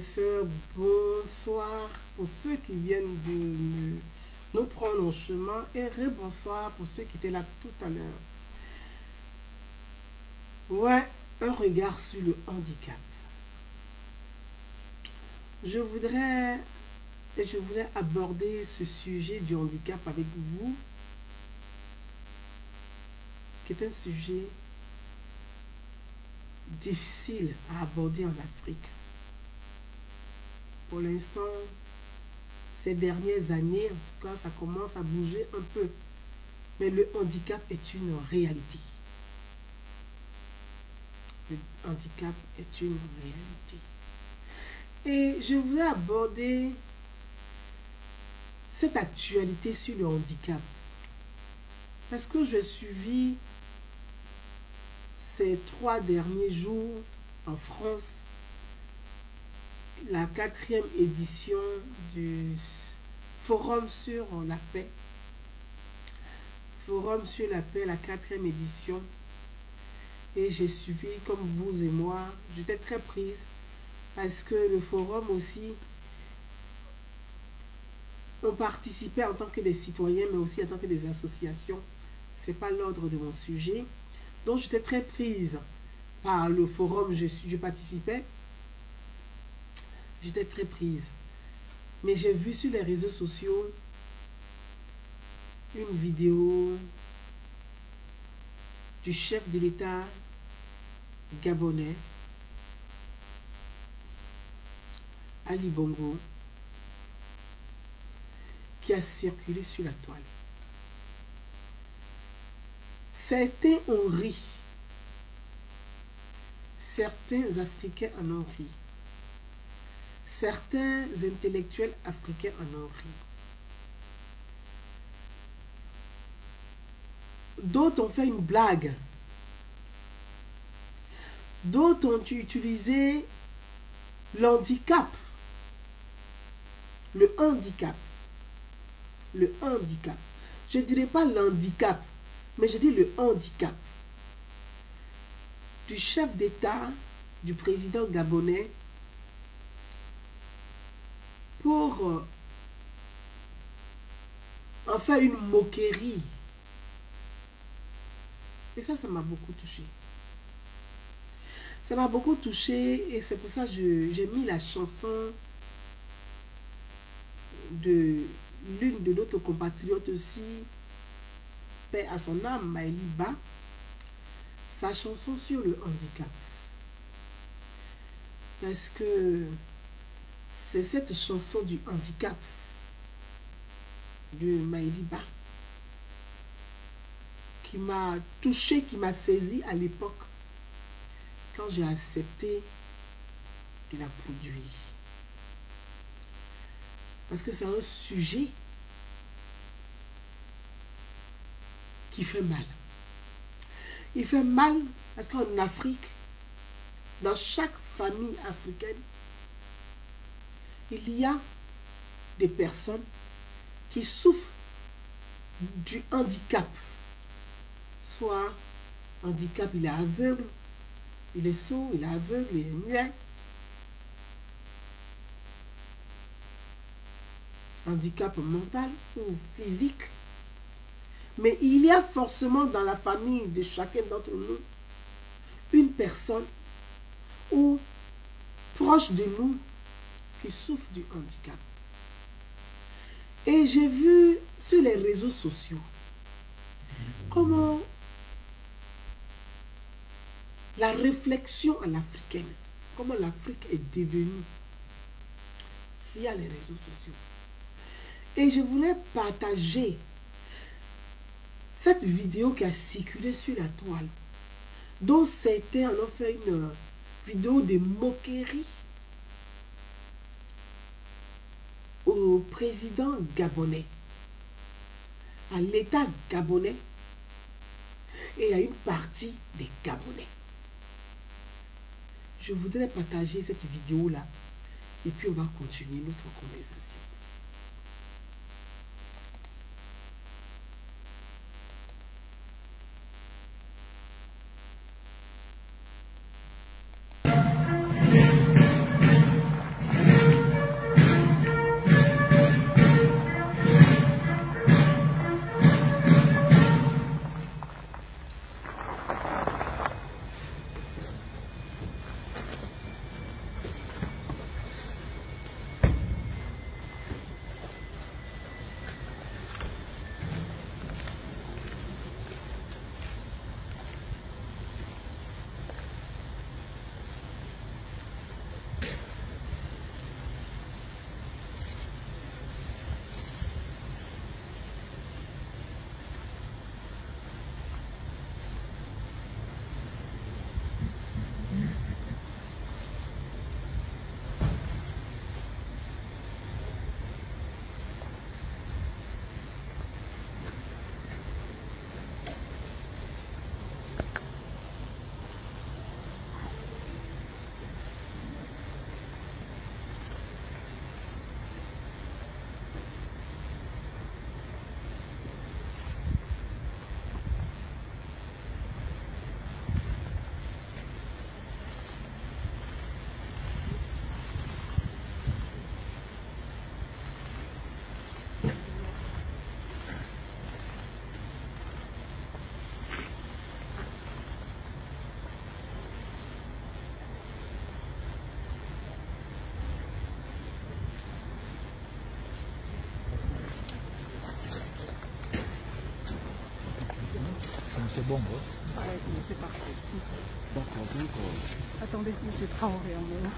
sœurs, bonsoir pour ceux qui viennent de nous prendre en chemin et rebonsoir pour ceux qui étaient là tout à l'heure. Ouais, un regard sur le handicap. Je voulais aborder ce sujet du handicap avec vous, qui est un sujet difficile à aborder en Afrique. Pour l'instant, ces dernières années, en tout cas, ça commence à bouger un peu. Mais le handicap est une réalité. Le handicap est une réalité. Et je voulais aborder cette actualité sur le handicap. Parce que j'ai suivi ces 3 derniers jours en France la 4e édition du Forum sur la paix. Forum sur la paix, la 4e édition. Et j'ai suivi, comme vous et moi, j'étais très prise parce que le forum aussi, on participait en tant que des citoyens, mais aussi en tant que des associations. Ce n'est pas l'ordre de mon sujet. Donc j'étais très prise par le forum, je participais. J'étais très prise. Mais j'ai vu sur les réseaux sociaux une vidéo du chef de l'État gabonais, Ali Bongo, qui a circulé sur la toile. Certains ont ri. Certains Africains en ont ri. Certains intellectuels africains en ont ri. D'autres ont fait une blague. D'autres ont utilisé l'handicap. Le handicap. Le handicap. Je ne dirais pas l'handicap, mais je dis le handicap. Du chef d'État, du président gabonais, pour en faire une moquerie. Et ça m'a beaucoup touché. Ça m'a beaucoup touché et c'est pour ça que j'ai mis la chanson de l'une de notre compatriote aussi, paix à son âme, Maëlie Ba, sa chanson sur le handicap. Parce que c'est cette chanson du handicap de Maëlie Ba qui m'a touché, qui m'a saisi à l'époque quand j'ai accepté de la produire. Parce que c'est un sujet qui fait mal. Il fait mal parce qu'en Afrique, dans chaque famille africaine, il y a des personnes qui souffrent du handicap. Soit handicap, il est aveugle, il est sourd, il est aveugle, il est muet. Handicap mental ou physique. Mais il y a forcément dans la famille de chacun d'entre nous une personne ou proche de nous qui souffre du handicap. Et j'ai vu sur les réseaux sociaux comment la réflexion à l'africaine, comment l'Afrique est devenue via les réseaux sociaux. Et je voulais partager cette vidéo qui a circulé sur la toile, dont certains en ont fait une vidéo de moquerie au président gabonais, à l'État gabonais et à une partie des Gabonais. Je voudrais partager cette vidéo-là et puis on va continuer notre conversation. c'est bon, hein? Ouais, c'est parti. D'accord, donc... Attendez, je travaille en même.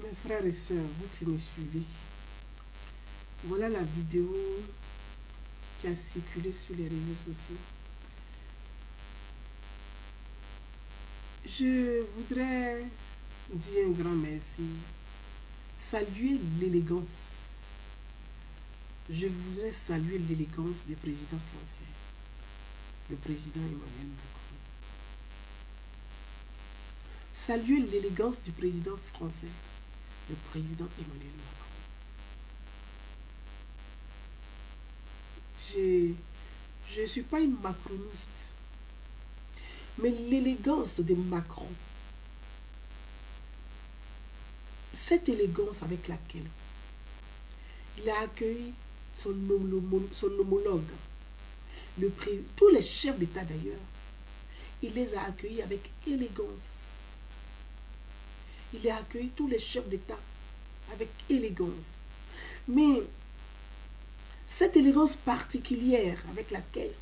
Mes frères et sœurs, vous qui me suivez, voilà la vidéo qui a circulé sur les réseaux sociaux. Je voudrais dire un grand merci, saluer l'élégance. Je voudrais saluer l'élégance du président français, le président Emmanuel Macron. Saluer l'élégance du président français, le président Emmanuel Macron. Je ne suis pas une macroniste, mais l'élégance de Macron, cette élégance avec laquelle il a accueilli son homologue, tous les chefs d'État d'ailleurs, il les a accueillis avec élégance. Il a accueilli tous les chefs d'État avec élégance. Mais cette élégance particulière avec laquelle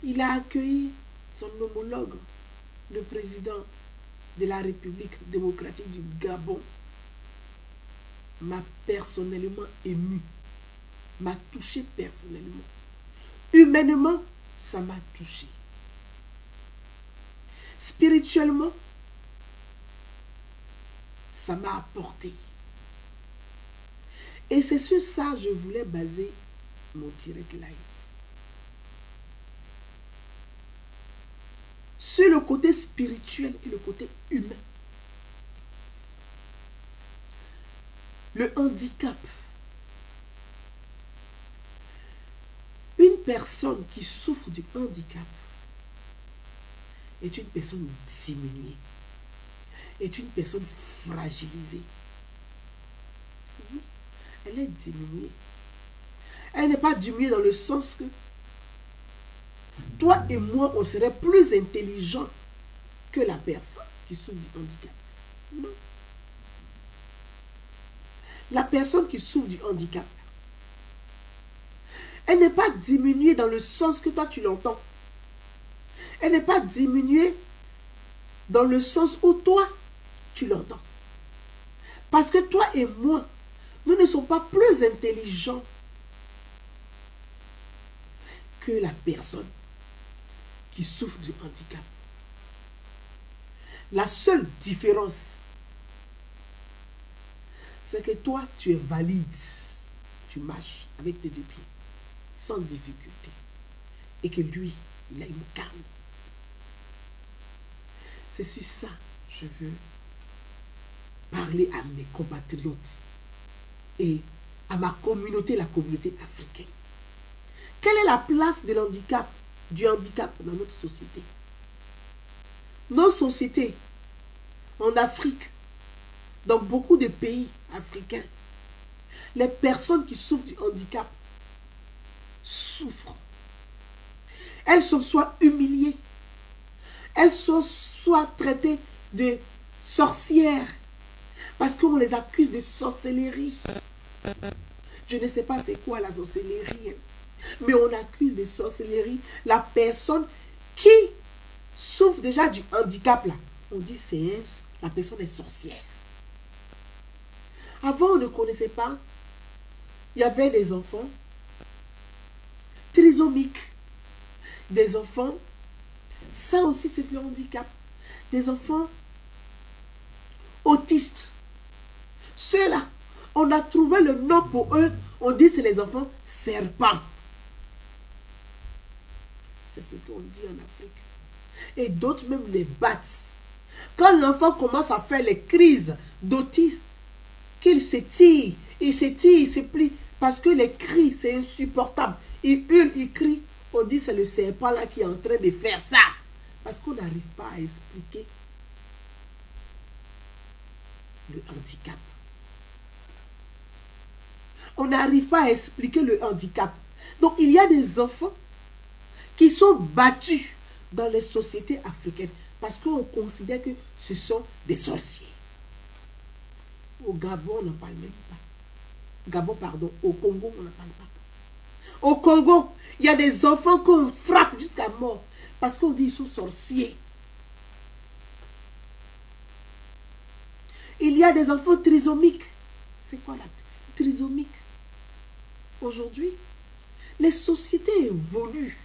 il a accueilli son homologue, le président de la République démocratique du Gabon, m'a personnellement ému, m'a touché personnellement. Humainement, ça m'a touché. Spirituellement, ça m'a apporté. Et c'est sur ça que je voulais baser mon direct live. Sur le côté spirituel et le côté humain. Le handicap. Une personne qui souffre du handicap est une personne diminuée, est une personne fragilisée. Oui, elle est diminuée. Elle n'est pas diminuée dans le sens que toi et moi, on serait plus intelligents que la personne qui souffre du handicap. Non. La personne qui souffre du handicap, elle n'est pas diminuée dans le sens que toi tu l'entends. Elle n'est pas diminuée dans le sens où toi tu l'entends. Parce que toi et moi, nous ne sommes pas plus intelligents que la personne qui souffre du handicap. La seule différence, c'est que toi, tu es valide. Tu marches avec tes deux pieds, sans difficulté. Et que lui, il a une canne. C'est sur ça que je veux parler à mes compatriotes et à ma communauté, la communauté africaine. Quelle est la place de l'handicap, du handicap dans notre société? Nos sociétés, en Afrique, dans beaucoup de pays africains, les personnes qui souffrent du handicap souffrent. Elles sont soit humiliées, elles sont soit traitées de sorcières, parce qu'on les accuse de sorcellerie. Je ne sais pas c'est quoi la sorcellerie, mais on accuse de sorcellerie la personne qui souffre déjà du handicap là. On dit c'est la personne est sorcière. Avant, on ne connaissait pas. Il y avait des enfants trisomiques, des enfants, ça aussi c'est le handicap, des enfants autistes. Ceux-là, on a trouvé le nom pour eux, on dit c'est les enfants serpents. C'est ce qu'on dit en Afrique. Et d'autres même les battent. Quand l'enfant commence à faire les crises d'autisme, qu'il s'étire, il se plie, parce que les cris, c'est insupportable. Il hurle, il crie. On dit c'est le serpent là qui est en train de faire ça. Parce qu'on n'arrive pas à expliquer le handicap. On n'arrive pas à expliquer le handicap. Donc, il y a des enfants qui sont battus dans les sociétés africaines parce qu'on considère que ce sont des sorciers. Au Gabon, on n'en parle même pas. Gabon, pardon. Au Congo, on n'en parle pas. Au Congo, il y a des enfants qu'on frappe jusqu'à mort parce qu'on dit qu'ils sont sorciers. Il y a des enfants trisomiques. C'est quoi la trisomique? Aujourd'hui, les sociétés évoluent.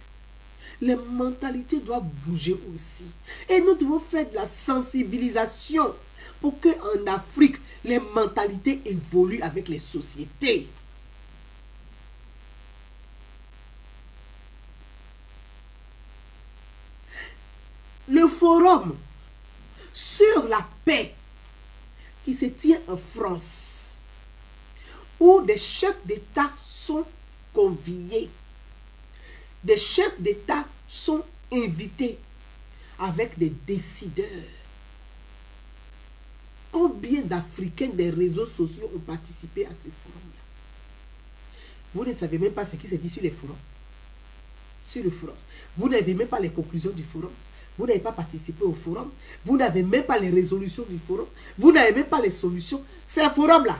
Les mentalités doivent bouger aussi. Et nous devons faire de la sensibilisation pour qu'en Afrique, les mentalités évoluent avec les sociétés. Le forum sur la paix qui se tient en France, où des chefs d'État sont conviés, des chefs d'État sont invités avec des décideurs. Combien d'Africains des réseaux sociaux ont participé à ce forum-là? Vous ne savez même pas ce qui s'est dit sur les forums. Sur le forum. Vous n'avez même pas les conclusions du forum. Vous n'avez pas participé au forum. Vous n'avez même pas les résolutions du forum. Vous n'avez même pas les solutions. C'est un forum-là.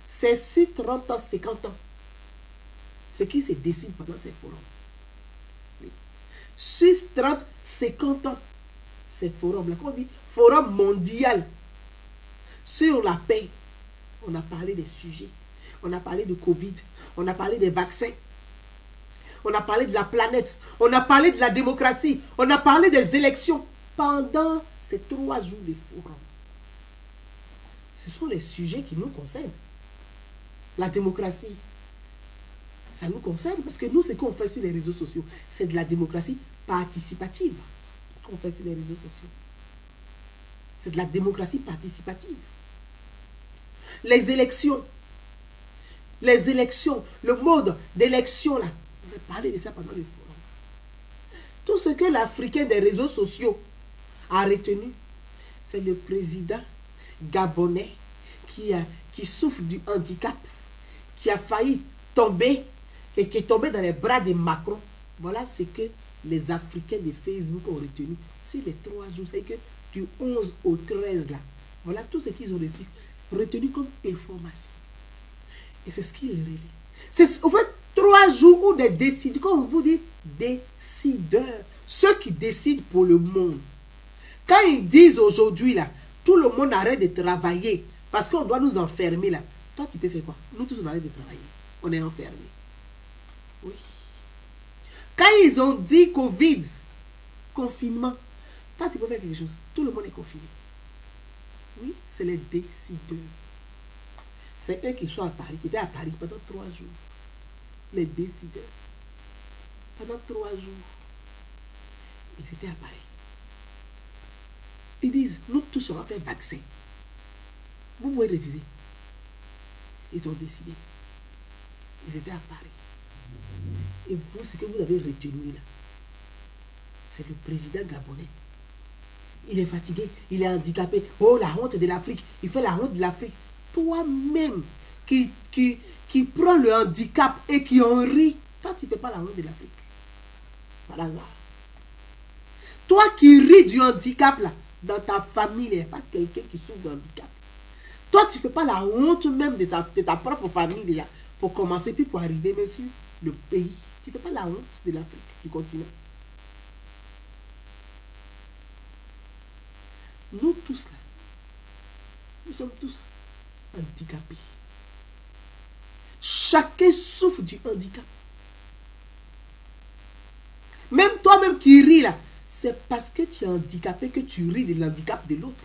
C'est sur 30 ans, 50 ans. Ce qui se décide pendant ces forums. Oui. Sur 30, 50 ans. Ces forums-là. Quand on dit forum mondial sur la paix, on a parlé des sujets. On a parlé de Covid. On a parlé des vaccins. On a parlé de la planète. On a parlé de la démocratie. On a parlé des élections. Pendant ces 3 jours de forum. Ce sont les sujets qui nous concernent. La démocratie, ça nous concerne. Parce que nous, ce qu'on fait sur les réseaux sociaux, c'est de la démocratie participative qu'on fait sur les réseaux sociaux. C'est de la démocratie participative. Les élections, le mode d'élection, là, on a parlé de ça pendant le forum. Tout ce que l'Africain des réseaux sociaux a retenu, c'est le président gabonais qui souffre du handicap, qui a failli tomber, et qui est tombé dans les bras de Macron. Voilà ce que les Africains de Facebook ont retenu sur les 3 jours. C'est que du 11 au 13, là, voilà tout ce qu'ils ont reçu, retenu comme information. Et c'est ce qu'ils relaient. C'est en fait 3 jours où des décideurs, comme on vous dit, décideurs, ceux qui décident pour le monde. Quand ils disent aujourd'hui, là, tout le monde arrête de travailler parce qu'on doit nous enfermer, là. Toi, tu peux faire quoi? Nous tous, on arrête de travailler. On est enfermés. Oui. Quand ils ont dit Covid, confinement, toi, tu peux faire quelque chose. Tout le monde est confiné. Oui, c'est les décideurs. C'est eux qui sont à Paris, qui étaient à Paris pendant 3 jours. Les décideurs. Pendant 3 jours. Ils étaient à Paris. Ils disent, nous tous, on va faire vaccin. Vous pouvez refuser. Ils ont décidé. Ils étaient à Paris. Et vous, ce que vous avez retenu là, c'est le président gabonais. Il est fatigué, il est handicapé. Oh, la honte de l'Afrique. Il fait la honte de l'Afrique. Toi-même qui prends le handicap et qui en rit, toi, tu ne fais pas la honte de l'Afrique. Par hasard. Toi qui ris du handicap là, dans ta famille, il n'y a pas quelqu'un qui souffre de handicap. Toi, tu ne fais pas la honte même de ta propre famille là, pour commencer, puis pour arriver même sur le pays. Tu ne fais pas la honte de l'Afrique, du continent. Nous tous là, nous sommes tous handicapés. Chacun souffre du handicap. Même toi-même qui ris là, c'est parce que tu es handicapé que tu ris de l'handicap de l'autre.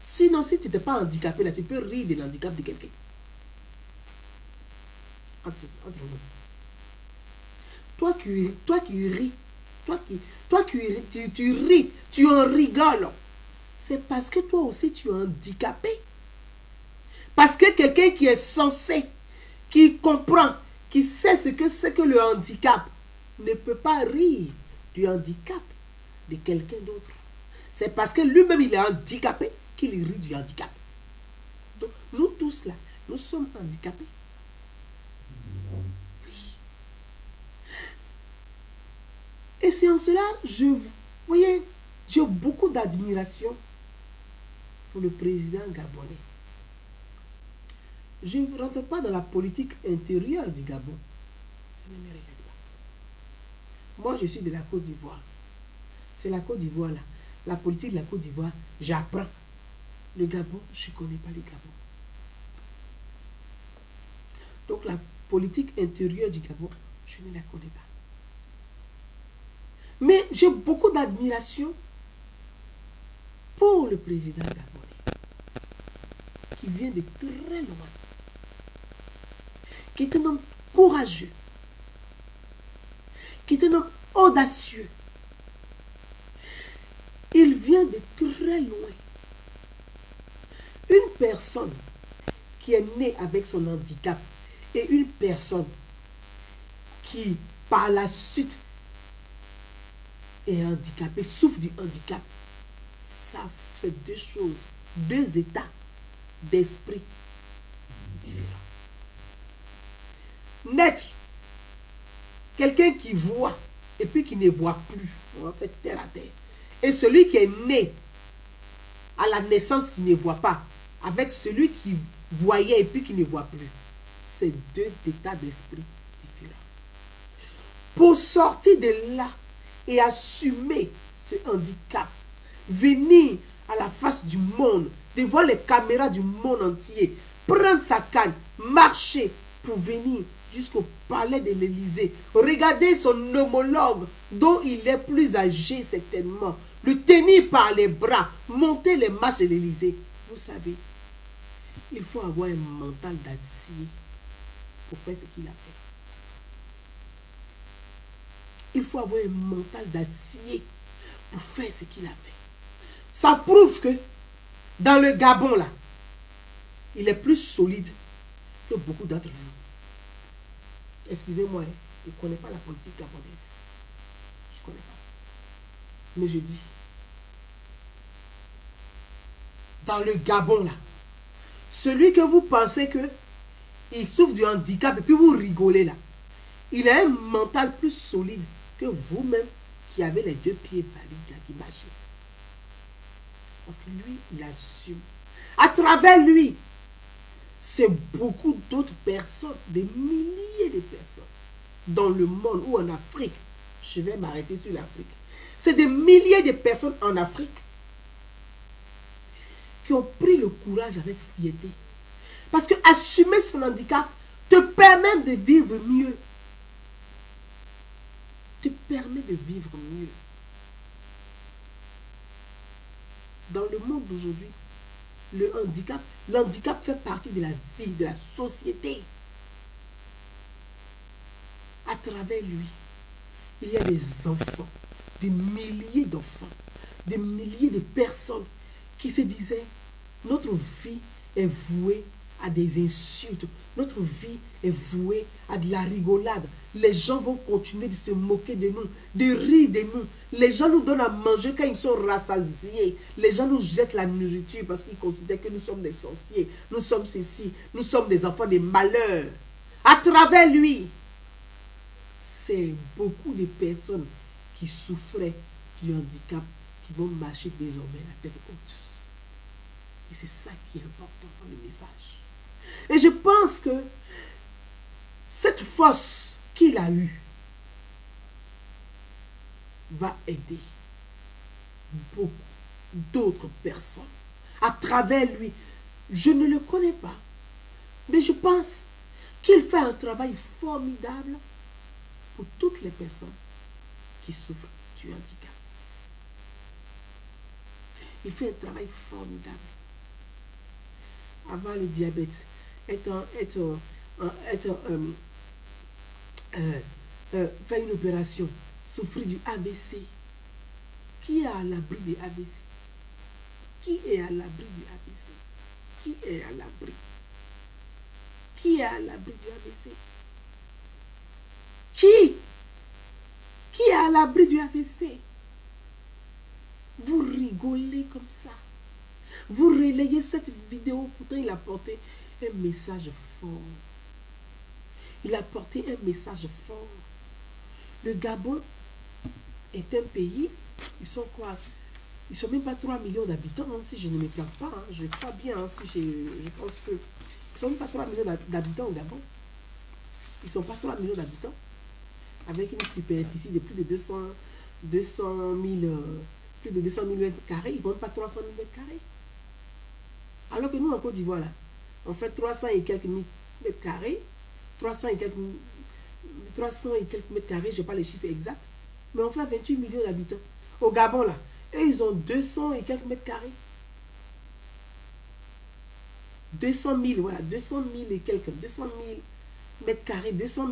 Sinon, si tu n'étais pas handicapé là, tu peux rire de l'handicap de quelqu'un. Entre nous. Toi qui ris, tu ris, tu en rigoles. C'est parce que toi aussi tu es handicapé. Parce que quelqu'un qui est censé, qui comprend, qui sait ce que c'est que le handicap, ne peut pas rire du handicap de quelqu'un d'autre. C'est parce que lui-même il est handicapé qu'il rit du handicap. Donc nous tous là, nous sommes handicapés. Et c'est en cela, voyez, j'ai beaucoup d'admiration pour le président gabonais. Je ne rentre pas dans la politique intérieure du Gabon. Ça ne me regarde pas. Moi, je suis de la Côte d'Ivoire. C'est la Côte d'Ivoire, là. La politique de la Côte d'Ivoire, j'apprends. Le Gabon, je ne connais pas le Gabon. Donc, la politique intérieure du Gabon, je ne la connais pas. Mais j'ai beaucoup d'admiration pour le président gabonais, qui vient de très loin, qui est un homme courageux, qui est un homme audacieux. Il vient de très loin. Une personne qui est née avec son handicap et une personne qui, par la suite, est handicapée, souffre du handicap, ça, c'est deux choses, deux états d'esprit différents. Naître, quelqu'un qui voit et puis qui ne voit plus, on va faire terre à terre. Et celui qui est né à la naissance qui ne voit pas, avec celui qui voyait et puis qui ne voit plus, c'est deux états d'esprit différents. Pour sortir de là et assumer ce handicap, venir à la face du monde, devant les caméras du monde entier, prendre sa canne, marcher pour venir jusqu'au palais de l'Élysée, regarder son homologue dont il est plus âgé certainement, le tenir par les bras, monter les marches de l'Élysée. Vous savez, il faut avoir un mental d'acier pour faire ce qu'il a fait. Il faut avoir un mental d'acier pour faire ce qu'il a fait. Ça prouve que dans le Gabon, là, il est plus solide que beaucoup d'entre vous. Excusez-moi, je ne connais pas la politique gabonaise. Je ne connais pas. Mais je dis, dans le Gabon, là, celui que vous pensez que il souffre du handicap et puis vous rigolez là, il a un mental plus solide que vous-même qui avez les deux pieds valides là, qui marchez. Parce que lui, il assume. À travers lui, c'est beaucoup d'autres personnes, des milliers de personnes, dans le monde ou en Afrique. Je vais m'arrêter sur l'Afrique. C'est des milliers de personnes en Afrique qui ont pris le courage avec fierté. Parce que assumer son handicap te permet de vivre mieux. Te permet de vivre mieux. Dans le monde d'aujourd'hui, l'handicap fait partie de la vie, de la société. À travers lui, il y a des enfants, des milliers d'enfants, des milliers de personnes qui se disaient, notre vie est vouée à des insultes, notre vie est vouée à de la rigolade. Les gens vont continuer de se moquer de nous, de rire de nous. Les gens nous donnent à manger quand ils sont rassasiés. Les gens nous jettent la nourriture parce qu'ils considèrent que nous sommes des sorciers. Nous sommes ceci, nous sommes des enfants des malheurs. À travers lui, c'est beaucoup de personnes qui souffraient du handicap qui vont marcher désormais la tête haute. Et c'est ça qui est important dans le message. Et je pense que cette force qu'il a eue va aider beaucoup d'autres personnes. À travers lui, je ne le connais pas, mais je pense qu'il fait un travail formidable pour toutes les personnes qui souffrent du handicap. Il fait un travail formidable. Avant le diabète, faire une opération, souffrir du AVC. Qui est à l'abri du AVC? Qui est à l'abri du AVC? Qui est à l'abri? Qui est à l'abri du AVC? Qui est à l'abri du AVC? Vous rigolez comme ça. Vous relayez cette vidéo, pourtant il a porté un message fort. Il a porté un message fort. Le Gabon est un pays, ils sont quoi? Ils sont même pas 3 millions d'habitants, hein, si je ne me plante pas. Hein, je crois bien, hein, je pense que... Ils sont même pas 3 millions d'habitants au Gabon. Ils sont pas 3 millions d'habitants. Avec une superficie de plus de 200 000 mètres carrés. Ils ne vendent pas 300 000 mètres carrés. Alors que nous, en Côte d'Ivoire, là, on fait 300 et quelques mètres carrés. 300 et quelques mètres carrés, je n'ai pas les chiffres exacts. Mais on fait 28 millions d'habitants. Au Gabon, là, eux, ils ont 200 et quelques mètres carrés. 200 000, voilà, 200 000 et quelques, 200 000 mètres carrés, 200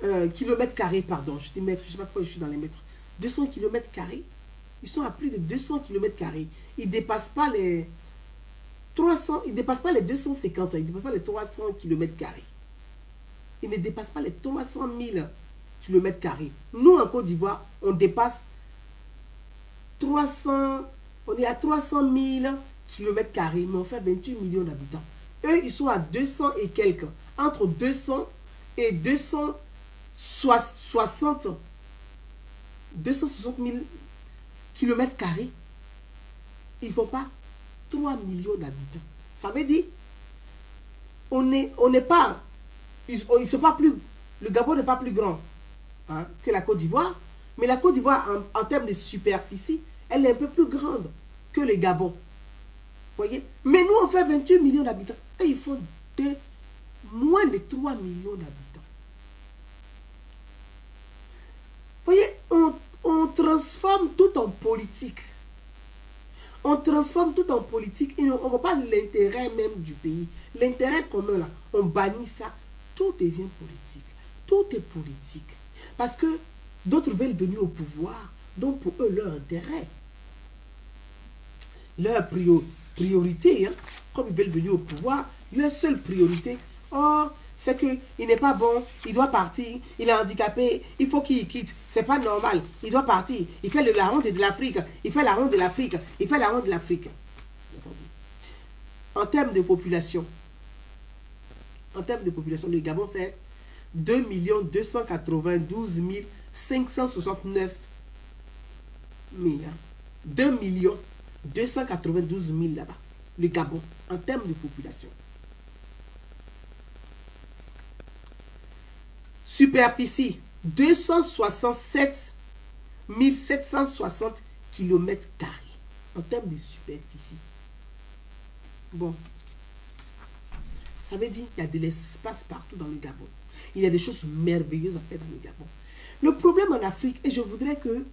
000 kilomètres carrés, pardon, je dis mètres, je ne sais pas pourquoi je suis dans les mètres. 200 kilomètres carrés, ils sont à plus de 200 kilomètres carrés. Ils ne dépassent pas les 300, ils ne dépassent pas les 250, ils ne dépassent pas les 300 kilomètres carrés. Ils ne dépassent pas les 300 000 kilomètres carrés. Nous, en Côte d'Ivoire, on dépasse 300, on est à 300 000 kilomètres carrés, mais on fait 28 millions d'habitants. Eux, ils sont à 200 et quelques, entre 200 et 260 000 kilomètres carrés. Ils ne font pas 3 millions d'habitants. Ça veut dire, on n'est pas, ils sont pas plus, le Gabon n'est pas plus grand, hein, que la Côte d'Ivoire, mais la Côte d'Ivoire, en termes de superficie, elle est un peu plus grande que le Gabon. Voyez? Mais nous, on fait 28 millions d'habitants. Et ils font moins de 3 millions d'habitants. Voyez, on transforme tout en politique. On transforme tout en politique et on ne voit pas l'intérêt même du pays. L'intérêt commun, là, on bannit ça. Tout devient politique. Tout est politique. Parce que d'autres veulent venir au pouvoir. Donc, pour eux, leur intérêt, leur priorité, hein, comme ils veulent venir au pouvoir, leur seule priorité, oh, c'est qu'il n'est pas bon, il doit partir, il est handicapé, il faut qu'il quitte, c'est pas normal, il doit partir, il fait la honte de l'Afrique, il fait la honte de l'Afrique, il fait la honte de l'Afrique. En termes de population, le Gabon fait 2 292 569 000. 2 292 000 là-bas, le Gabon, en termes de population. Superficie, 267 760 km², en termes de superficie. Bon, ça veut dire qu'il y a de l'espace partout dans le Gabon. Il y a des choses merveilleuses à faire dans le Gabon. Le problème en Afrique, et je voudrais que,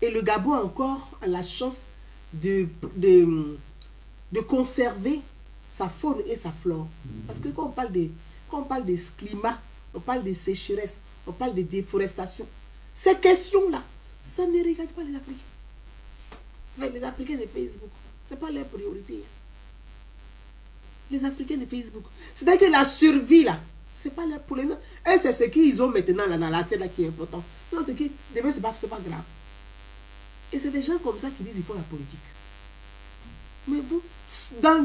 et le Gabon encore a la chance de conserver sa faune et sa flore. Parce que quand on parle de climat, on parle de sécheresse, on parle de déforestation. Ces questions-là, ça ne regarde pas les Africains. Enfin, les Africains de Facebook, ce n'est pas leur priorité. Les Africains de Facebook. C'est-à-dire que la survie, là, c'est pas là pour les autres. Et c'est ce qu'ils ont maintenant là, dans l'assiette là qui est important. Sinon, ce qui, demain, c'est pas grave. Et c'est des gens comme ça qui disent qu'il faut la politique. Mais vous, sur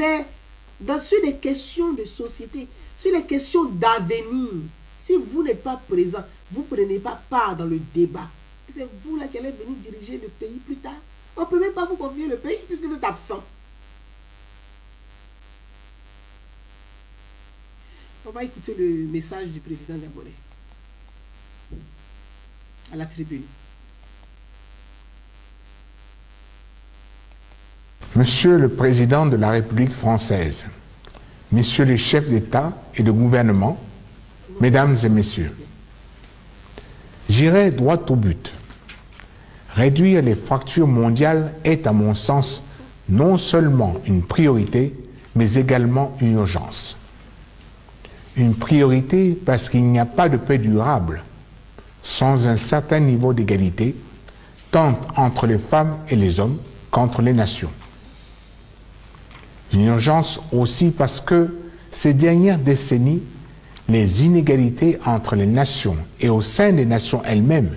les questions de société, sur les questions d'avenir, si vous n'êtes pas présent, vous ne prenez pas part dans le débat. C'est vous là qui allez venir diriger le pays plus tard. On ne peut même pas vous confier le pays puisque vous êtes absent. On va écouter le message du président gabonais à la tribune. Monsieur le Président de la République française, Messieurs les chefs d'État et de gouvernement, Mesdames et Messieurs, j'irai droit au but. Réduire les fractures mondiales est, à mon sens, non seulement une priorité, mais également une urgence. Une priorité parce qu'il n'y a pas de paix durable sans un certain niveau d'égalité, tant entre les femmes et les hommes qu'entre les nations. Une urgence aussi parce que ces dernières décennies, les inégalités entre les nations et au sein des nations elles-mêmes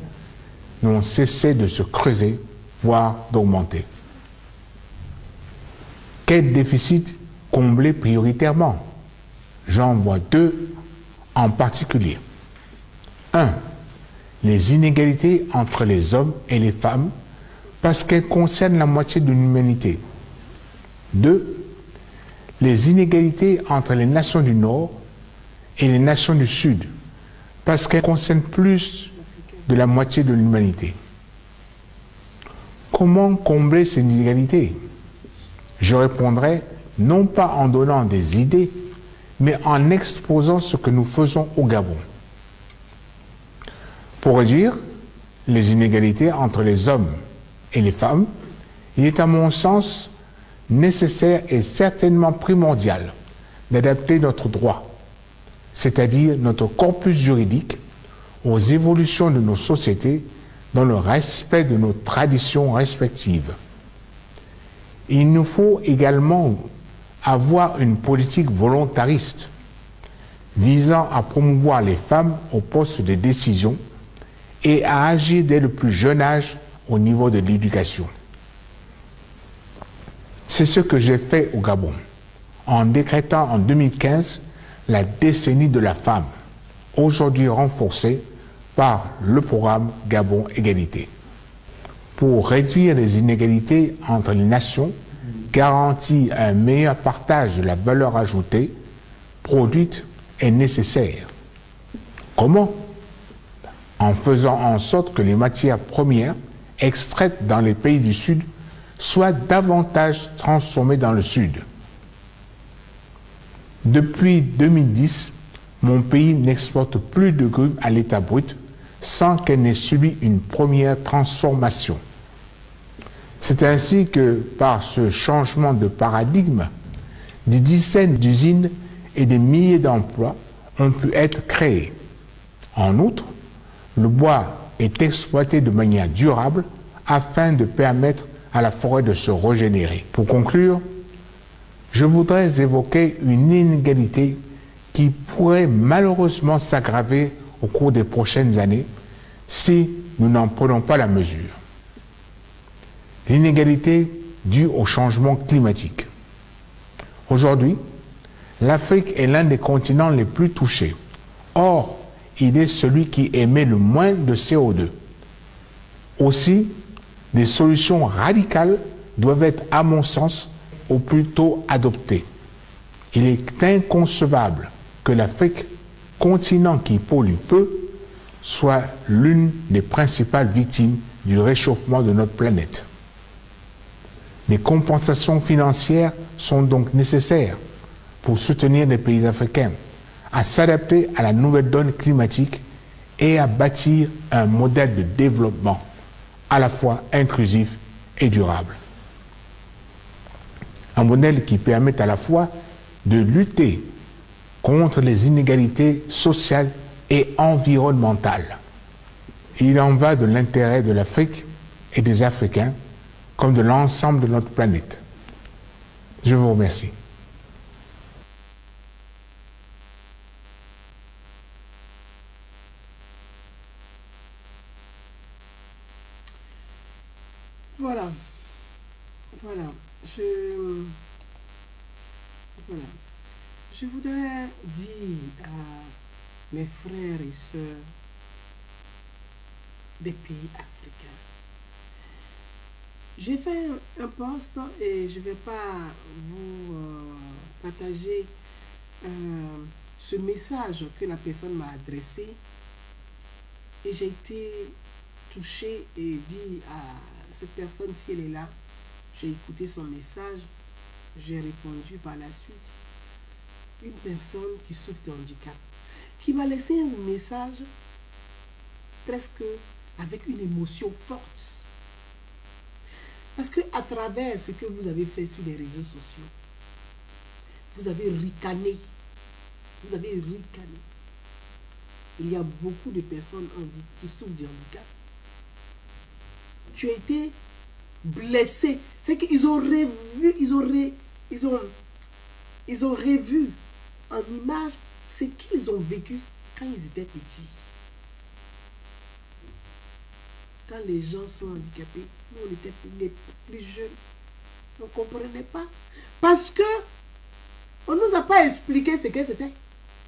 n'ont cessé de se creuser, voire d'augmenter. Quel déficit combler prioritairement? J'en vois deux en particulier. 1. les inégalités entre les hommes et les femmes parce qu'elles concernent la moitié de l'humanité. 2. Les inégalités entre les nations du Nord et les nations du Sud parce qu'elles concernent plus de la moitié de l'humanité. Comment combler ces inégalités? Je répondrai non pas en donnant des idées, mais en exposant ce que nous faisons au Gabon. Pour réduire les inégalités entre les hommes et les femmes, il est à mon sens nécessaire et certainement primordial d'adapter notre droit, c'est-à-dire notre corpus juridique, aux évolutions de nos sociétés dans le respect de nos traditions respectives. Il nous faut également avoir une politique volontariste visant à promouvoir les femmes au poste de décision et à agir dès le plus jeune âge au niveau de l'éducation. C'est ce que j'ai fait au Gabon, en décrétant en 2015 la décennie de la femme, aujourd'hui renforcée par le programme Gabon Égalité. Pour réduire les inégalités entre les nations, garantir un meilleur partage de la valeur ajoutée produite est nécessaire. Comment? En faisant en sorte que les matières premières extraites dans les pays du Sud soient davantage transformées dans le Sud. Depuis 2010, mon pays n'exporte plus de grumes à l'état brut sans qu'elle n'ait subi une première transformation. C'est ainsi que, par ce changement de paradigme, des dizaines d'usines et des milliers d'emplois ont pu être créés. En outre, le bois est exploité de manière durable afin de permettre à la forêt de se régénérer. Pour conclure, je voudrais évoquer une inégalité qui pourrait malheureusement s'aggraver au cours des prochaines années si nous n'en prenons pas la mesure. L'inégalité due au changement climatique. Aujourd'hui, l'Afrique est l'un des continents les plus touchés. Or, il est celui qui émet le moins de CO2. Aussi, des solutions radicales doivent être, à mon sens, au plus tôt adoptées. Il est inconcevable que l'Afrique, continent qui pollue peu, soit l'une des principales victimes du réchauffement de notre planète. Des compensations financières sont donc nécessaires pour soutenir les pays africains à s'adapter à la nouvelle donne climatique et à bâtir un modèle de développement à la fois inclusif et durable. Un modèle qui permet à la fois de lutter contre les inégalités sociales et environnementales. Il en va de l'intérêt de l'Afrique et des Africains comme de l'ensemble de notre planète. Je vous remercie. Voilà. Je voudrais dire à mes frères et sœurs des pays africains. J'ai fait un post et je ne vais pas vous partager ce message que la personne m'a adressé. Et j'ai été touchée et dit à cette personne, si elle est là, j'ai écouté son message, j'ai répondu par la suite. Une personne qui souffre de handicap, qui m'a laissé un message presque avec une émotion forte. Parce que à travers ce que vous avez fait sur les réseaux sociaux, vous avez ricané. Vous avez ricané. Il y a beaucoup de personnes qui souffrent du handicap. Tu as été blessé. C'est qu'ils ont revu, ils ont revu en image ce qu'ils ont vécu quand ils étaient petits. Quand les gens sont handicapés, nous on était plus jeunes. On ne comprenait pas. Parce que on ne nous a pas expliqué ce que c'était.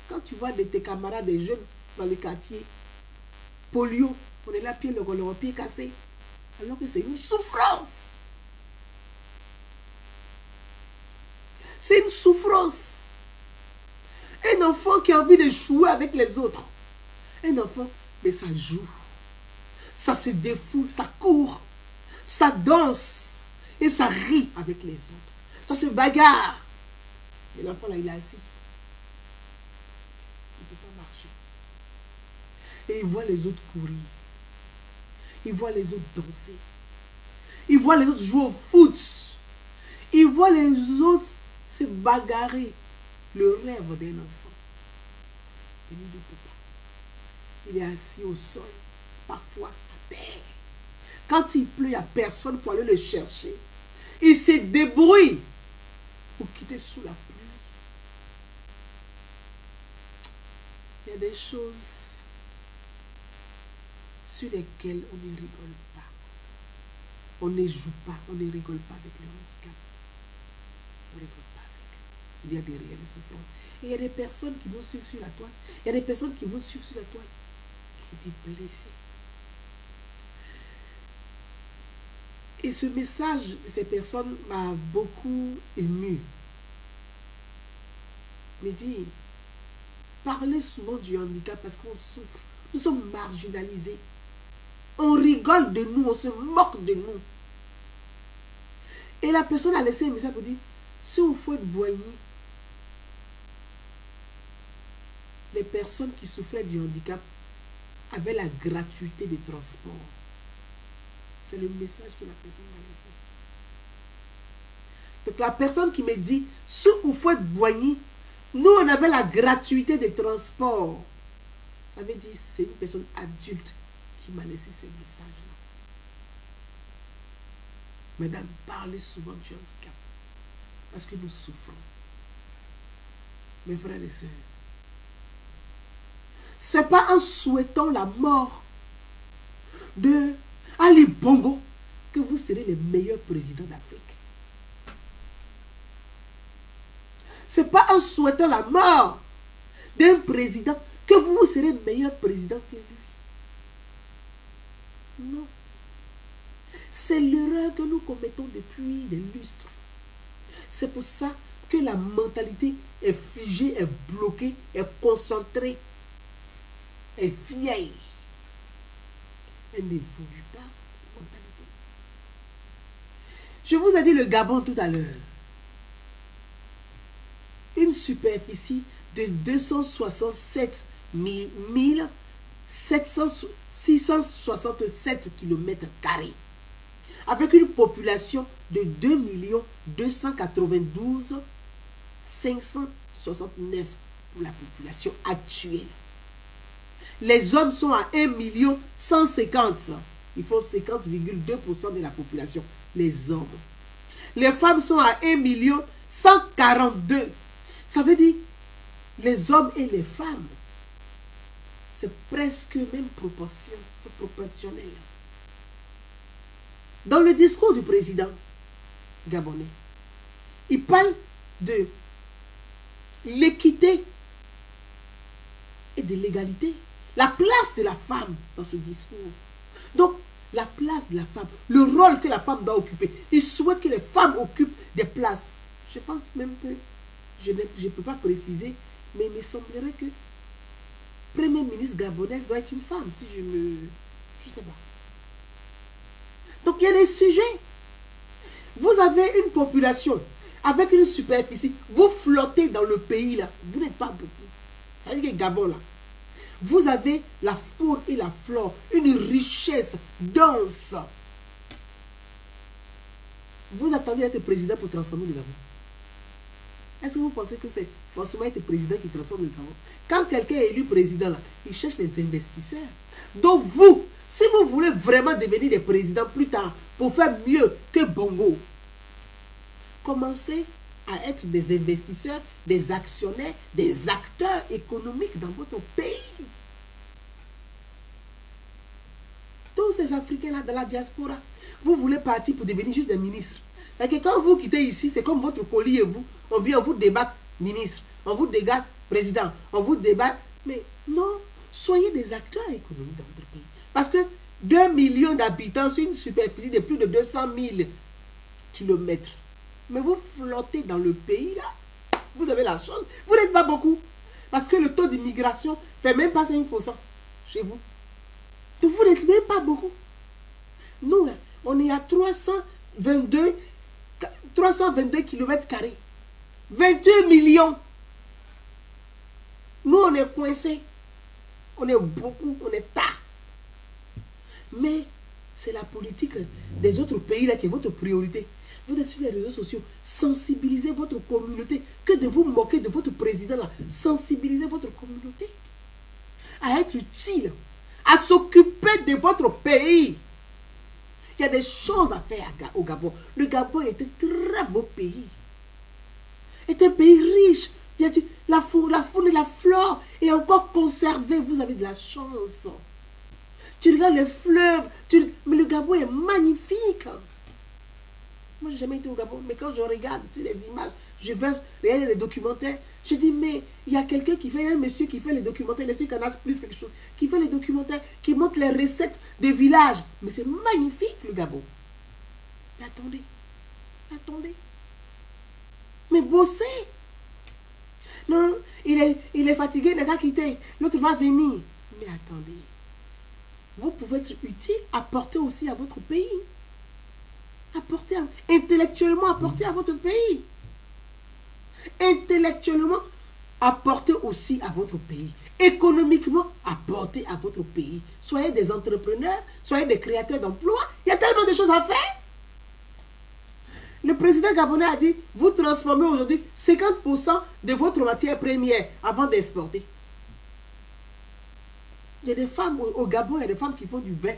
Quand tu vois tes camarades, des jeunes dans le quartier, polio, On est là, le pied cassé. Alors que c'est une souffrance. C'est une souffrance. Un enfant qui a envie de jouer avec les autres. Un enfant, mais ça joue. Ça se défoule, ça court. Ça danse. Et ça rit avec les autres. Ça se bagarre. Et l'enfant là, il est assis. Il ne peut pas marcher. Et il voit les autres courir. Il voit les autres danser. Il voit les autres jouer au foot. Il voit les autres se bagarrer. Le rêve d'un enfant. Et lui ne peut pas. Il est assis au sol, parfois à terre. Quand il pleut, il n'y a personne pour aller le chercher. Il se débrouille pour quitter sous la pluie. Il y a des choses sur lesquelles on ne rigole pas. On ne joue pas, on ne rigole pas avec le handicap. On ne rigole pas avec. Il y a des réelles souffrances. Et il y a des personnes qui vont suivre sur la toile. Il y a des personnes qui vont suivre sur la toile qui étaient blessées. Et ce message de ces personnes m'a beaucoup ému. Mais dit, parlez souvent du handicap parce qu'on souffre. Nous sommes marginalisés. On rigole de nous, on se moque de nous. Et la personne a laissé un message pour dire, si on faut être boigné, les personnes qui souffraient du handicap avaient la gratuité des transports. C'est le message que la personne m'a laissé. Donc la personne qui me dit, si on faut être boigné, nous on avait la gratuité des transports. Ça veut dire c'est une personne adulte qui m'a laissé ce message-là. Mesdames, parlez souvent du handicap. Parce que nous souffrons. Mes frères et sœurs. Ce n'est pas en souhaitant la mort de Ali Bongo que vous serez le meilleur président d'Afrique. Ce n'est pas en souhaitant la mort d'un président que vous serez meilleur président que lui. Non. C'est l'erreur que nous commettons depuis des lustres. C'est pour ça que la mentalité est figée, est bloquée, est concentrée, est vieille. Elle n'évolue pas, la mentalité. Je vous ai dit le Gabon tout à l'heure. Une superficie de 267 667 km², avec une population de 2 292 569 pour la population actuelle. Les hommes sont à 1 150 000. Ils font 50,2% de la population. Les hommes. Les femmes sont à 1 142 000. Ça veut dire les hommes et les femmes. C'est presque même proportion. C'est proportionnel. Dans le discours du président gabonais, il parle de l'équité et de l'égalité. La place de la femme dans ce discours. Donc, la place de la femme, le rôle que la femme doit occuper. Il souhaite que les femmes occupent des places. Je pense même que, je ne peux pas préciser, mais il me semblerait que Premier ministre gabonaise doit être une femme, si je ne sais pas. Donc, il y a des sujets. Vous avez une population avec une superficie. Vous flottez dans le pays, là. Vous n'êtes pas beaucoup. Ça veut dire que Gabon, là. Vous avez la faune et la flore, une richesse dense. Vous attendez d'être président pour transformer le Gabon. Est-ce que vous pensez que c'est forcément être président qui transforme le Gabon? Quand quelqu'un est élu président, là, il cherche les investisseurs. Donc vous, si vous voulez vraiment devenir des présidents plus tard pour faire mieux que Bongo, commencez à être des investisseurs, des actionnaires, des acteurs économiques dans votre pays. Tous ces Africains-là dans la diaspora, vous voulez partir pour devenir juste des ministres. C'est-à-dire que quand vous quittez ici, c'est comme votre colis et vous, on vient, on vous débat ministre, on vous débat président, on vous débat. Mais non, soyez des acteurs économiques dans votre pays. Parce que 2 millions d'habitants sur une superficie de plus de 200 000 kilomètres. Mais vous flottez dans le pays là. Vous avez la chance. Vous n'êtes pas beaucoup. Parce que le taux d'immigration ne fait même pas 5% chez vous. Donc vous n'êtes même pas beaucoup. Nous là, on est à 322 km². 22 millions. Nous, on est coincés. On est beaucoup, on est tard. Mais c'est la politique des autres pays là qui est votre priorité. Vous êtes sur les réseaux sociaux, sensibilisez votre communauté. Que de vous moquer de votre président là. Sensibilisez votre communauté à être utile, à s'occuper de votre pays. Il y a des choses à faire au Gabon. Le Gabon est un très beau pays. C'est un pays riche. Il y a la faune et la flore est encore conservée. Vous avez de la chance. Tu regardes les fleuves. Mais le Gabon est magnifique. Moi, je n'ai jamais été au Gabon. Mais quand je regarde sur les images, je vais regarder les documentaires. Je dis, mais il y a quelqu'un qui fait, un monsieur qui fait les documentaires, les Canal Plus quelque chose, qui fait les documentaires, qui montre les recettes de village. Mais c'est magnifique, le Gabon. Mais attendez. Attendez. Mais bossez. Non, il est fatigué, il n'a qu'à quitter. L'autre va venir. Mais attendez. Vous pouvez être utile, apporter aussi à votre pays. Intellectuellement, apporter à votre pays. Intellectuellement, apporter aussi à votre pays. Économiquement, apporter à votre pays. Soyez des entrepreneurs, soyez des créateurs d'emplois. Il y a tellement de choses à faire. Le président gabonais a dit, vous transformez aujourd'hui 50% de votre matière première avant d'exporter. Il y a des femmes au Gabon, il y a des femmes qui font du vin.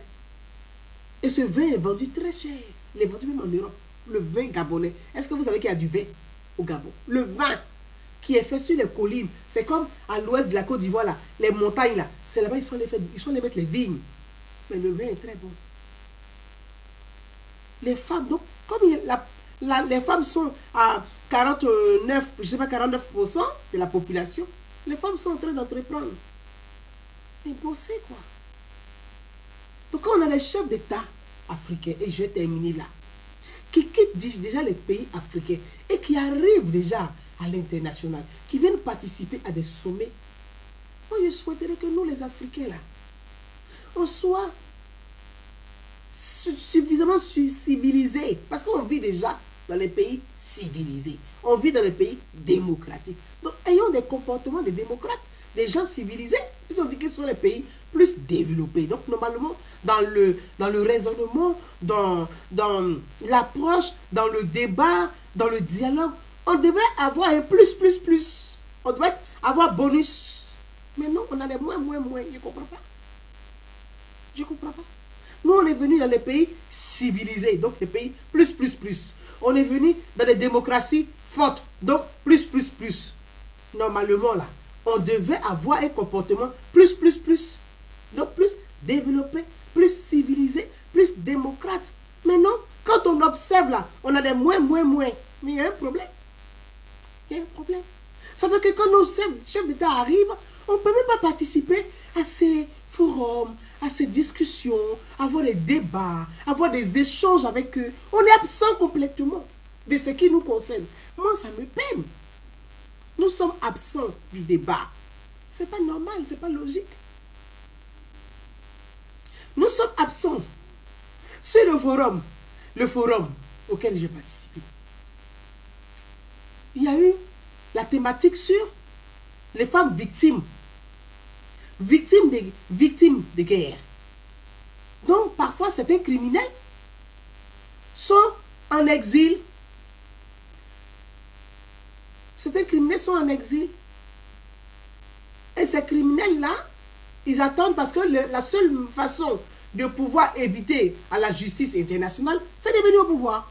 Et ce vin est vendu très cher. Il est vendu même en Europe. Le vin gabonais. Est-ce que vous savez qu'il y a du vin au Gabon? Le vin qui est fait sur les collines. C'est comme à l'ouest de la Côte d'Ivoire, là, les montagnes, là. C'est là-bas, ils sont les mettre les vignes. Mais le vin est très bon. Les femmes, donc, comme les femmes sont à 49, je sais pas, 49% de la population, les femmes sont en train d'entreprendre. Mais bosser, quoi. Donc, quand on a les chefs d'État africains, et je vais terminer là, qui quittent déjà les pays africains et qui arrivent déjà à l'international, qui viennent participer à des sommets, moi, je souhaiterais que nous, les Africains, là, on soit suffisamment civilisés. Parce qu'on vit déjà dans les pays civilisés. On vit dans les pays démocratiques. Donc, ayons des comportements de démocrates, des gens civilisés, puisqu'on dit que ce sont les pays plus développés. Donc, normalement, dans le raisonnement, dans l'approche, dans le débat, dans le dialogue, on devait avoir un plus. On devait avoir bonus. Mais non, on a des moins. Je ne comprends pas. Je ne comprends pas. Nous, on est venu dans les pays civilisés, donc les pays plus. On est venu dans des démocraties fortes, donc plus. Normalement, là, on devait avoir un comportement plus. Donc, plus développé, plus civilisé, plus démocrate. Mais non, quand on observe là, on a des moins. Mais il y a un problème. Ça fait que quand nos chefs d'État arrivent, on ne peut même pas participer à ces forums, à ces discussions, avoir des débats, avoir des échanges avec eux. On est absent complètement de ce qui nous concerne. Moi, ça me peine. Nous sommes absents du débat. Ce n'est pas normal, ce n'est pas logique. Nous sommes absents. Sur le forum auquel j'ai participé, il y a eu la thématique sur les femmes victimes de guerre. Donc, parfois, certains criminels sont en exil. Certains criminels sont en exil. Et ces criminels-là, ils attendent parce que la seule façon de pouvoir éviter à la justice internationale, c'est de venir au pouvoir.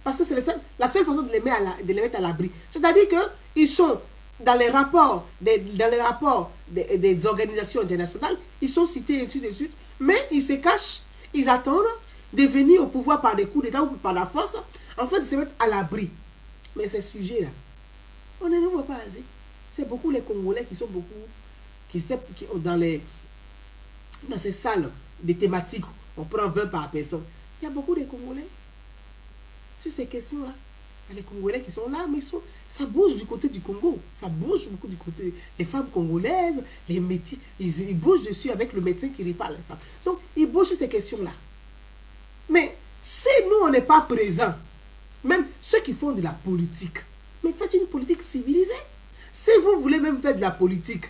Parce que c'est la seule façon de les mettre à l'abri. C'est-à-dire qu'ils sont dans les rapports des organisations internationales, ils sont cités et de suite, mais ils se cachent, ils attendent de venir au pouvoir par des coups d'État ou par la force, en fait de se mettre à l'abri. Mais ces sujets-là, on ne les voit pas assez. C'est beaucoup les Congolais qui sont beaucoup, dans ces salles des thématiques, on prend 20 par personne. Il y a beaucoup de Congolais sur ces questions-là. Il y a les Congolais qui sont là, mais ça bouge du côté du Congo. Ça bouge beaucoup du côté des femmes congolaises, les métis, ils bougent dessus avec le médecin qui répare les femmes. Donc, ils bougent sur ces questions-là. Mais si nous, on n'est pas présents, même ceux qui font de la politique, mais faites une politique civilisée. Si vous voulez même faire de la politique,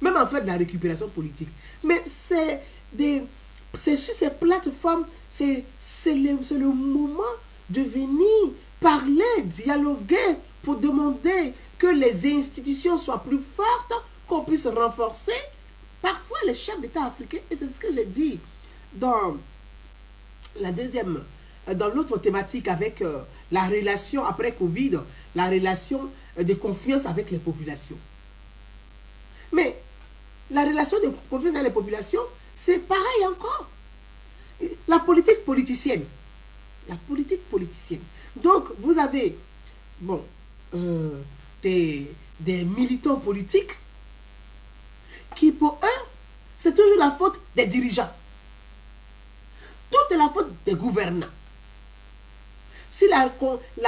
même en fait de la récupération politique, mais c'est sur ces plateformes, c'est le moment de venir parler, dialoguer pour demander que les institutions soient plus fortes, qu'on puisse renforcer parfois les chefs d'État africains. Et c'est ce que j'ai dit dans la deuxième, dans l'autre thématique avec la relation après Covid, la relation de confiance avec les populations. Mais la relation de confiance avec les populations, c'est pareil encore. La politique politicienne. La politique politicienne. Donc, vous avez bon, des militants politiques qui, pour eux, c'est toujours la faute des dirigeants. Tout est la faute des gouvernants. Si la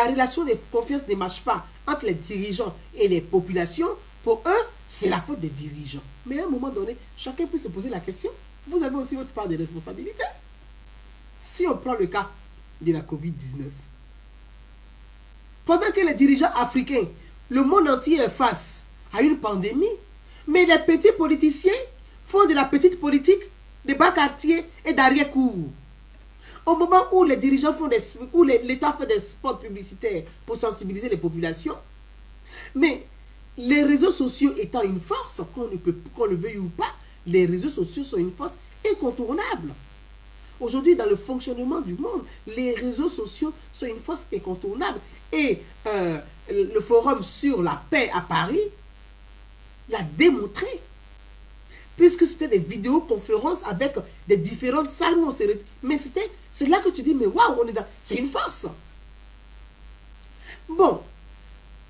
relation de confiance ne marche pas entre les dirigeants et les populations, pour eux, c'est la faute des dirigeants. Mais à un moment donné, chacun peut se poser la question. Vous avez aussi votre part de responsabilité. Si on prend le cas de la COVID-19, pendant que les dirigeants africains, le monde entier est face à une pandémie, mais les petits politiciens font de la petite politique de bas quartier et d'arrière-cour. Au moment où les dirigeants font où l'État fait des spots publicitaires pour sensibiliser les populations, mais les réseaux sociaux étant une force, qu'on le veuille ou pas, les réseaux sociaux sont une force incontournable. Aujourd'hui, dans le fonctionnement du monde, les réseaux sociaux sont une force incontournable. Et le forum sur la paix à Paris l'a démontré. Puisque c'était des vidéoconférences avec des différentes salles où on s'est... Mais c'est là que tu dis, mais waouh, c'est une force. Bon,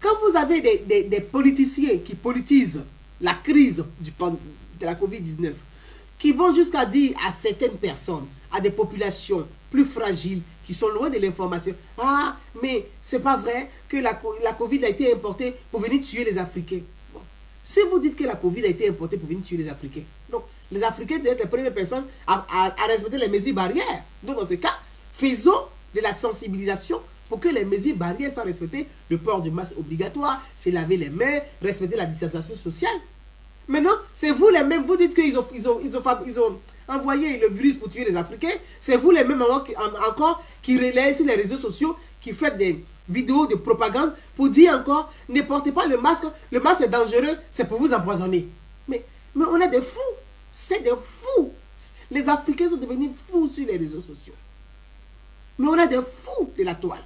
quand vous avez des politiciens qui politisent la crise de la COVID-19, qui vont jusqu'à dire à certaines personnes, à des populations plus fragiles, qui sont loin de l'information, ah, mais c'est pas vrai que la COVID a été importée pour venir tuer les Africains. Bon. Si vous dites que la COVID a été importée pour venir tuer les Africains, donc les Africains doivent être les premières personnes à respecter les mesures barrières. Donc dans ce cas, faisons de la sensibilisation pour que les mesures barrières soient respectées, le port du masque obligatoire, c'est laver les mains, respecter la distanciation sociale. Maintenant, c'est vous les mêmes, vous dites qu'ils ont envoyé le virus pour tuer les Africains, c'est vous les mêmes encore qui relayent sur les réseaux sociaux, qui faites des vidéos de propagande pour dire encore, ne portez pas le masque est dangereux, c'est pour vous empoisonner. Mais on est des fous, c'est des fous. Les Africains sont devenus fous sur les réseaux sociaux. Mais on est des fous de la toile.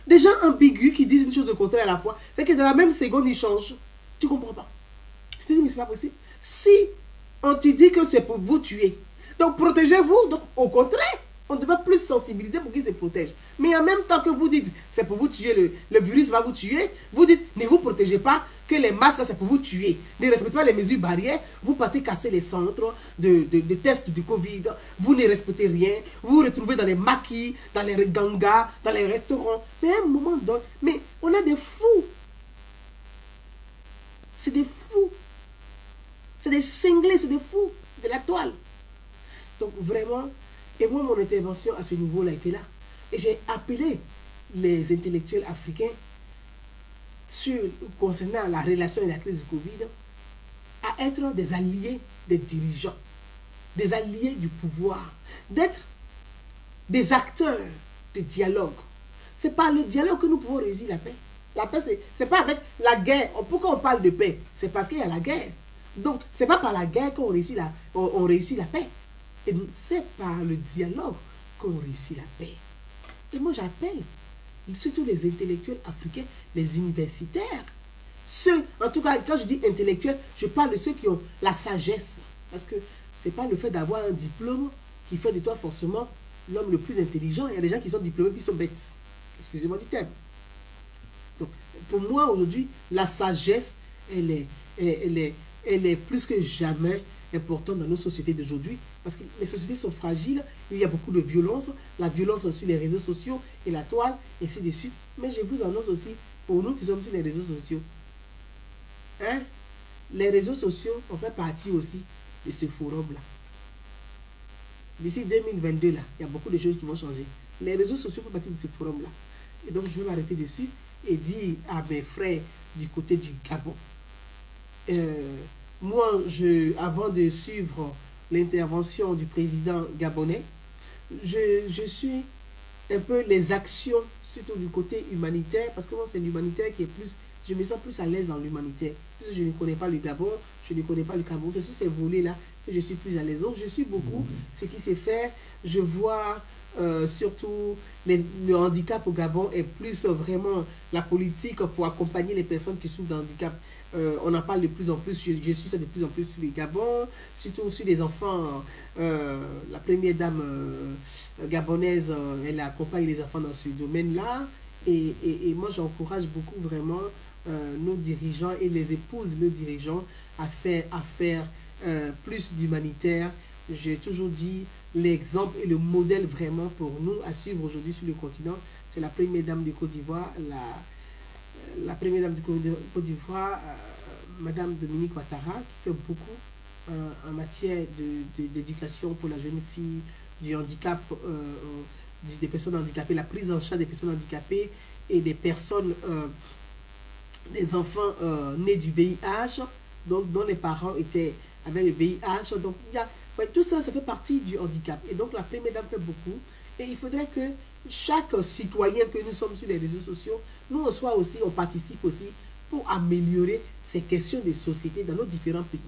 Des gens ambigus qui disent une chose de contraire à la fois, c'est que dans la même seconde, ils changent. Tu comprends pas? Tu te dis, mais c'est pas possible. Si on te dit que c'est pour vous tuer, donc protégez-vous. Donc au contraire, on devrait plus sensibiliser pour qu'ils se protègent. Mais en même temps que vous dites, c'est pour vous tuer, le virus va vous tuer, vous dites, ne vous protégez pas, que les masques, c'est pour vous tuer. Ne respectez pas les mesures barrières, vous partez casser les centres de tests du Covid, vous ne respectez rien, vous vous retrouvez dans les maquis, dans les gangas, dans les restaurants. Mais à un moment donné, mais on a des fous. C'est des fous. C'est des cinglés, c'est des fous de la toile. Donc vraiment, et moi mon intervention à ce niveau-là était là. Et j'ai appelé les intellectuels africains concernant la relation et la crise du Covid à être des alliés des dirigeants, des alliés du pouvoir, d'être des acteurs de dialogue. Ce n'est pas le dialogue que nous pouvons réussir la paix. La paix, c'est pas avec la guerre. Pourquoi on parle de paix? C'est parce qu'il y a la guerre. Donc, ce n'est pas par la guerre qu'on réussit la paix. Et c'est par le dialogue qu'on réussit la paix. Et moi, j'appelle surtout les intellectuels africains, les universitaires. Ceux, en tout cas, quand je dis intellectuels, je parle de ceux qui ont la sagesse. Parce que ce n'est pas le fait d'avoir un diplôme qui fait de toi forcément l'homme le plus intelligent. Il y a des gens qui sont diplômés qui sont bêtes. Excusez-moi du terme. Donc, pour moi, aujourd'hui, la sagesse, elle est plus que jamais importante dans nos sociétés d'aujourd'hui. Parce que les sociétés sont fragiles, il y a beaucoup de violence, la violence sur les réseaux sociaux et la toile, et ainsi de suite. Mais je vous annonce aussi, pour nous qui sommes sur les réseaux sociaux, hein, les réseaux sociaux ont fait partie aussi de ce forum-là. D'ici 2022, là, il y a beaucoup de choses qui vont changer. Les réseaux sociaux font partie de ce forum-là. Et donc, je vais m'arrêter dessus et dire à mes frères du côté du Gabon, moi, avant de suivre l'intervention du président gabonais, je suis un peu les actions, surtout du côté humanitaire, parce que moi, c'est l'humanitaire qui est plus... Je me sens plus à l'aise dans l'humanitaire. Parce que je ne connais pas le Gabon, je ne connais pas le Cameroun. C'est sur ces volets-là que je suis plus à l'aise. Donc, je suis beaucoup ce qui s'est fait. Je vois surtout le handicap au Gabon est plus vraiment la politique pour accompagner les personnes qui souffrent de handicap. On en parle de plus en plus. Je suis ça de plus en plus sur le Gabon, surtout sur les enfants. La première dame gabonaise, elle accompagne les enfants dans ce domaine-là. Et moi, j'encourage beaucoup vraiment nos dirigeants et les épouses de nos dirigeants à faire plus d'humanitaire. J'ai toujours dit l'exemple et le modèle vraiment pour nous à suivre aujourd'hui sur le continent. C'est la première dame de Côte d'Ivoire, la première dame de Côte d'Ivoire, Madame Dominique Ouattara, qui fait beaucoup en matière d'éducation pour la jeune fille, du handicap, des personnes handicapées, la prise en charge des personnes handicapées et des personnes, des enfants nés du VIH, donc dont les parents étaient avec le VIH. Donc, tout ça, ça fait partie du handicap. Et donc, la première dame fait beaucoup. Et il faudrait que chaque citoyen que nous sommes sur les réseaux sociaux, nous, on participe aussi pour améliorer ces questions de société dans nos différents pays.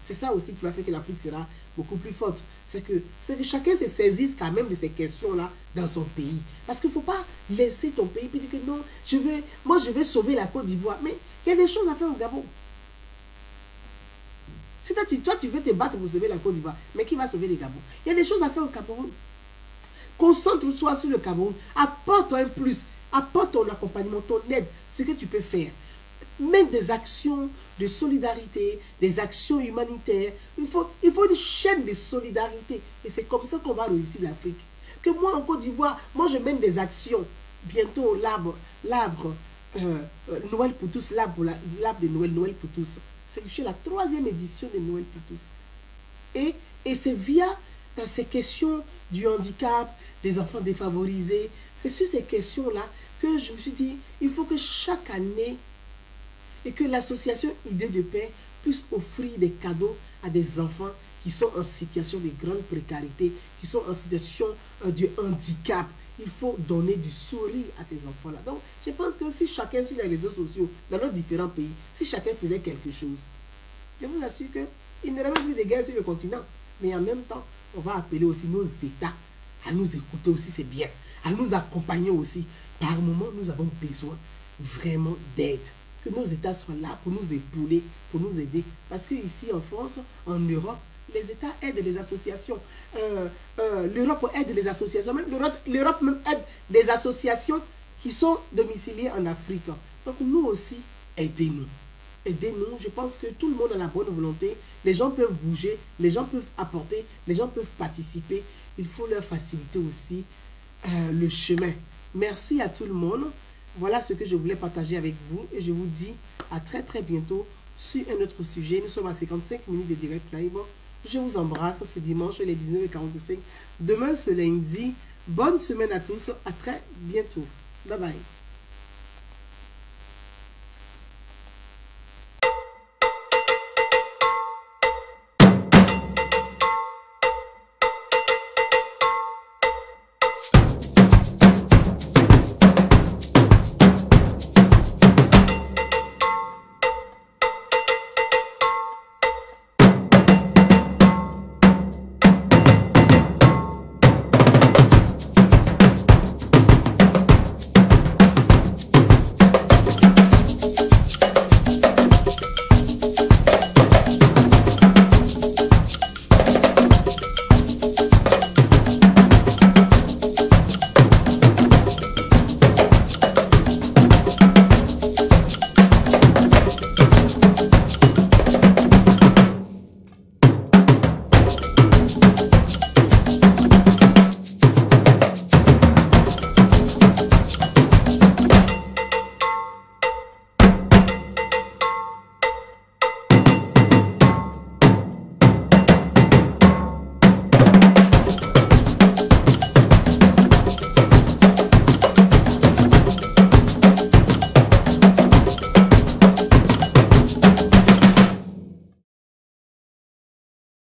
C'est ça aussi qui va faire que l'Afrique sera beaucoup plus forte. C'est que chacun se saisisse quand même de ces questions-là dans son pays. Parce qu'il ne faut pas laisser ton pays et dire que non, moi je vais sauver la Côte d'Ivoire. Mais il y a des choses à faire au Gabon. Si toi tu veux te battre pour sauver la Côte d'Ivoire, mais qui va sauver le Gabon? Il y a des choses à faire au Cameroun. Concentre-toi sur le Cameroun. Apporte un plus. Apporte ton accompagnement, ton aide, ce que tu peux faire. Même des actions de solidarité, des actions humanitaires. Il faut une chaîne de solidarité. Et c'est comme ça qu'on va réussir l'Afrique. Que moi, en Côte d'Ivoire, moi, je mène des actions. Bientôt, l'arbre Noël pour tous, l'arbre de Noël pour tous. C'est la 3e édition de Noël pour tous. Et c'est via ces questions du handicap, des enfants défavorisés. C'est sur ces questions-là que je me suis dit, il faut que chaque année, et que l'association Idée de Paix puisse offrir des cadeaux à des enfants qui sont en situation de grande précarité, qui sont en situation de handicap. Il faut donner du sourire à ces enfants-là. Donc, je pense que si chacun sur les réseaux sociaux, dans nos différents pays, si chacun faisait quelque chose, je vous assure qu'il n'y aurait même plus de guerre sur le continent. Mais en même temps, on va appeler aussi nos États à nous écouter aussi, c'est bien, à nous accompagner aussi. Par moment, nous avons besoin vraiment d'aide. Que nos États soient là pour nous épauler, pour nous aider. Parce qu'ici en France, en Europe, les États aident les associations. L'Europe aide les associations. Même l'Europe même aide des associations qui sont domiciliées en Afrique. Donc nous aussi, aidez-nous. Aidez-nous. Je pense que tout le monde a la bonne volonté. Les gens peuvent bouger, les gens peuvent apporter, les gens peuvent participer. Il faut leur faciliter aussi le chemin. Merci à tout le monde. Voilà ce que je voulais partager avec vous et je vous dis à très très bientôt sur un autre sujet. Nous sommes à 55 minutes de direct live. Je vous embrasse. C'est dimanche, les 19h45. Demain, ce lundi. Bonne semaine à tous. À très bientôt. Bye bye.